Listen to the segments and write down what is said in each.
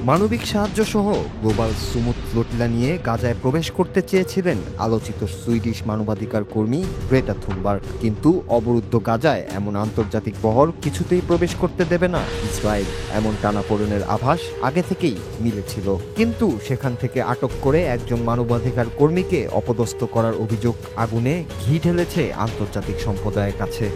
মানবিক সাহায্য সহ গ্লোবাল সুমুদ ফ্লোটিলা নিয়ে গাজায় প্রবেশ করতে চেয়েছিলেন আলোচিত সুইডিশ মানবাধিকার কর্মী গ্রেটা থুনবার্গ, কিন্তু অবরুদ্ধ গাজায় এমন আন্তর্জাতিক বহর কিছুতেই প্রবেশ করতে দেবে না ইসরায়েল। এমন টানাপোড়েনের আভাস আগে থেকেই মিলেছিল, কিন্তু সেখান থেকে আটক করে একজন মানবাধিকার কর্মীকে অপদস্থ করার অভিযোগ আগুনে ঘি ঢেলেছে আন্তর্জাতিক সম্প্রদায়ের কাছে।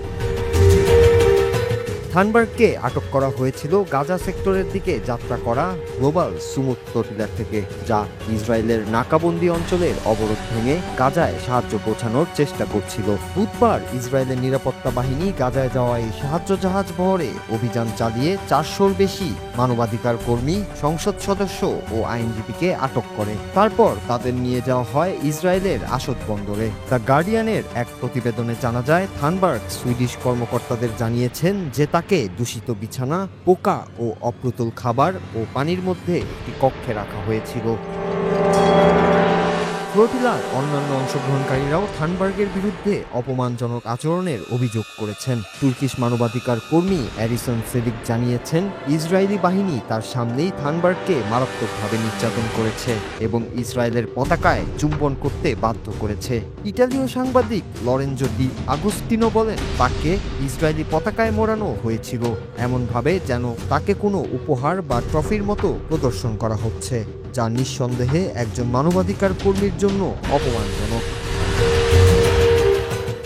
থানবার্গকে আটক করা হয়েছিল গাজা সেক্টরের দিকে যাত্রা করা গ্লোবাল সুমুদ ফ্লোটিলা থেকে, যা ইসরায়েলের নাকাবন্দি অঞ্চলের অবরোধ ভেঙে গাজায় সাহায্য পৌঁছানোর চেষ্টা করছিল। বুধবার ইসরায়েলের নিরাপত্তা বাহিনী গাজায় যাওয়া এই সাহায্য জাহাজ বহরে অভিযান চালিয়ে 400-র বেশি মানবাধিকার কর্মী, সংসদ সদস্য ও আইনজীবীকে আটক করে। তারপর তাদের নিয়ে যাওয়া হয় ইসরায়েলের আশদ বন্দরে। দ্য গার্ডিয়ানের এক প্রতিবেদনে জানা যায়, থানবার্গ সুইডিশ কর্মকর্তাদের জানিয়েছেন যে তাকে দূষিত বিছানা, পোকা ও অপ্রতুল খাবার ও পানির মধ্যে একটি কক্ষে রাখা হয়েছিল। ফ্লোটিলার অন্যান্য অংশগ্রহণকারীরাও থানবার্গের বিরুদ্ধে অপমানজনক আচরণের অভিযোগ করেছেন। তুর্কিশ মানবাধিকার কর্মী অ্যারিসন সেলিক জানিয়েছেন, ইসরায়েলি বাহিনী তার সামনেই থানবার্গকে মারাত্মকভাবে নির্যাতন করেছে এবং ইসরায়েলের পতাকায় চুম্বন করতে বাধ্য করেছে। ইতালীয় সাংবাদিক লরেঞ্জো ডি আগুস্তিনো বলেন, তাকে ইসরায়েলি পতাকায় মোড়ানো হয়েছিল, এমনভাবে যেন তাকে কোনো উপহার বা ট্রফির মতো প্রদর্শন করা হচ্ছে, যা নিঃসন্দেহে একজন মানবাধিকার কর্মীর জন্য অপমানজনক।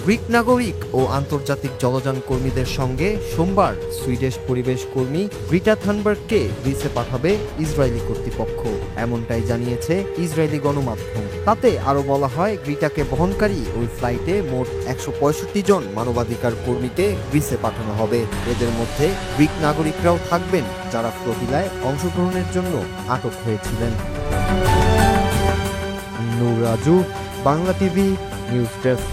গ্রিক নাগরিক ও আন্তর্জাতিক জলযান কর্মীদের সঙ্গে সোমবার সুইডিশ পরিবেশ কর্মী গ্রিটা থানবার্গকে গ্রিসে পাঠাবে ইসরায়েলি কর্তৃপক্ষ, এমনটাই জানিয়েছে ইসরায়েলি গণমাধ্যম। তাতে আরও বলা হয়, গ্রিটাকে বহনকারী ওই ফ্লাইটে মোট 165 জন মানবাধিকার কর্মীকে গ্রিসে পাঠানো হবে। এদের মধ্যে গ্রিক নাগরিকরাও থাকবেন, যারা ফ্লোটিলায় অংশগ্রহণের জন্য আটক হয়েছিলেন। Noor Raju, Bangla TV news desk.